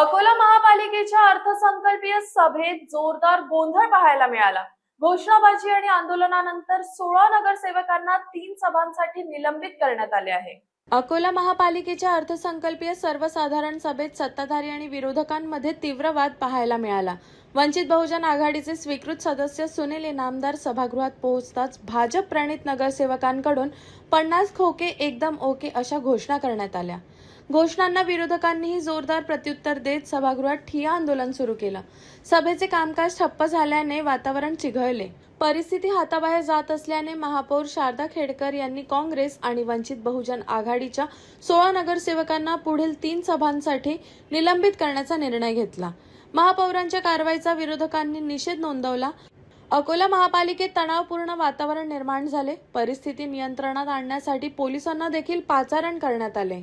अकोला महापालिकेच्या अर्थसंकल्पीय सभेत जोरदार गोंधळ पाहायला मिळाला। घोषणाबाजी आणि आंदोलनानंतर 16 नगरसेवकांना 3 सभांसाठी निलंबित करण्यात आले आहे। अकोला महापालिकेच्या अर्थसंकल्पीय सर्वसाधारण सभेत सत्ताधारी आणि विरोधकांमध्ये तीव्र वाद पाहायला मिळाला। वंचित बहुजन आघाडीचे स्वीकृत सदस्य सुनील इनामदार सभागृहात पोहोचताच भाजप प्रणित नगरसेवकांकडून 50 खोके एकदम ओके अशा घोषणा करण्यात आल्या। घोषणांना विरोधकांनीही जोरदार प्रत्युत्तर देत सभागृहात ठिय्या आंदोलन सुरू केलं। सभेचे कामकाज ठप्प झाल्याने वातावरण चिघळले। परिस्थिती हाताबाहेर जात असल्याने महापौर शारदा खेडकर यांनी काँग्रेस आणि वंचित बहुजन आघाडीच्या 16 नगरसेवकांना पुढील 3 सभांसाठी निलंबित करण्याचा निर्णय घेतला। महापौरांच्या कारवाईचा विरोधकांनी निषेध नोंदवला। अकोला महापालिकेत तणावपूर्ण वातावरण निर्माण झाले। परिस्थिती नियंत्रणात आणण्यासाठी पोलिसांना देखील पाचारण करण्यात आले।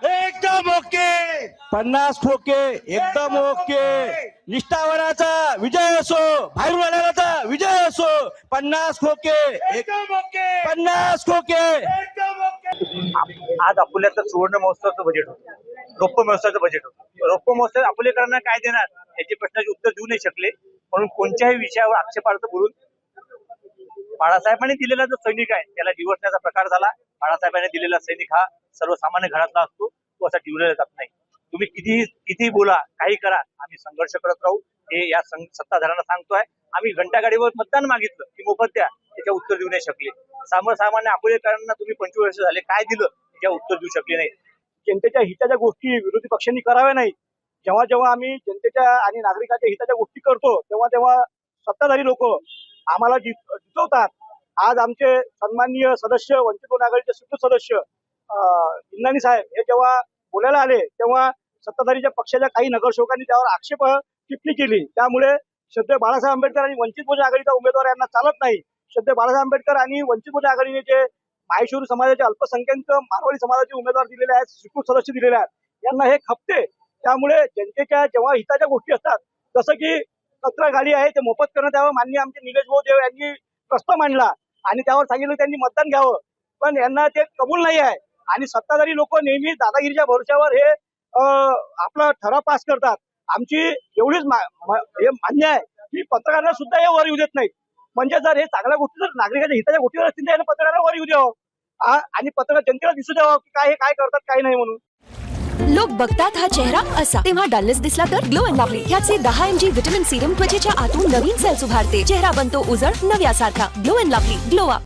एकदम ओके 50 खोके एकदम ओके। निष्ठावनाचा विजय असो, बाहेरून आलेलाचा विजय असो। 50 खोके एकदम ओके, 50 खोके एकदम ओके। आज अकोल्याचं सुवर्ण महोत्सवाचं बजेट होतं, रौप्य महोत्सवाचं बजेट होतं। रौप्य महोत्सव अकोलेकरांना काय देणार याची प्रश्नाचे उत्तर देऊ नाही शकले, म्हणून कोणत्याही विषयावर आक्षेपार्थ बोलून बाळासाहेबांनी दिलेला जो सैनिक आहे त्याला डिवचण्याचा प्रकार झाला। बाळासाहेबांनी दिलेला सैनिक हा सर्वसामान्य घरातला असतो, तो असा डिवलेला जात नाही। तुम्ही किती बोला, काही करा, आम्ही संघर्ष करत राहू हे या सत्ताधाऱ्यांना सांगतोय। आम्ही घंटागाडीवर मतदान मागितलं की मोफत द्या, त्याच्या उत्तर देऊ नाही शकले। सर्वसामान्य अकोलेकरांना तुम्ही 25 वर्ष झाले काय दिलं त्याच्या उत्तर देऊ शकले नाही। जनतेच्या हिताच्या गोष्टी विरोधी पक्षांनी कराव्या नाही। जेव्हा जेव्हा आम्ही जनतेच्या आणि नागरिकांच्या हिताच्या गोष्टी करतो तेव्हा तेव्हा सत्ताधारी लोक आम्हाला जितवतात। आज आमचे सन्माननीय सदस्य वंचित बहुजन आघाडीचे स्वीकृत सदस्य इंदानी साहेब हे जेव्हा बोलायला आले तेव्हा सत्ताधारीच्या पक्षाच्या काही नगरसेवकांनी त्यावर आक्षेप टिप्पणी केली। त्यामुळे श्रद्धेय बाळासाहेब आंबेडकर आणि वंचित बहुजन आघाडीचा उमेदवार यांना चालत नाही। श्रद्धेय बाळासाहेब आंबेडकर आणि वंचित बहुजन आघाडीने जे माहेश्वरी समाजाचे अल्पसंख्याक मारवाडी समाजाचे उमेदवार दिलेले आहेत, स्वीकृत सदस्य दिलेले आहेत, यांना हे खपते। त्यामुळे जनतेच्या जेव्हा हिताच्या गोष्टी असतात, जसं की कचरा गाडी आहे ते मोफत करण्यात यावं, माननीय आमचे निलेश भाऊ देव यांनी प्रस्ताव मांडला आणि त्यावर सांगितलं त्यांनी मतदान घ्यावं, पण यांना ते कबूल नाही आहे। आणि सत्ताधारी लोक नेहमी दादागिरीच्या भरोश्यावर हे आपला ठराव पास करतात। आमची एवढीच हे मान्य आहे की पत्रकारांना सुद्धा हे वर येऊ देत नाहीत। म्हणजे जर हे चांगल्या गोष्टी जर नागरिकांच्या हिताच्या गोष्टीवर असतील तर पत्रकारांना वर येऊ द्यावं आणि पत्रकार जनतेला दिसू द्यावं की काय हे काय करतात काय नाही म्हणून। लोक बघतात हा चेहरा असा, तेव्हा डलनेस दिसला तर ग्लो अँड लवली ह्याचे 10 mg विटामिन सीरम त्वचेच्या आतून नवीन सेल्स उभारते। चेहरा बनतो उजळ नव्यासारखा। Glow and lovely, glow up.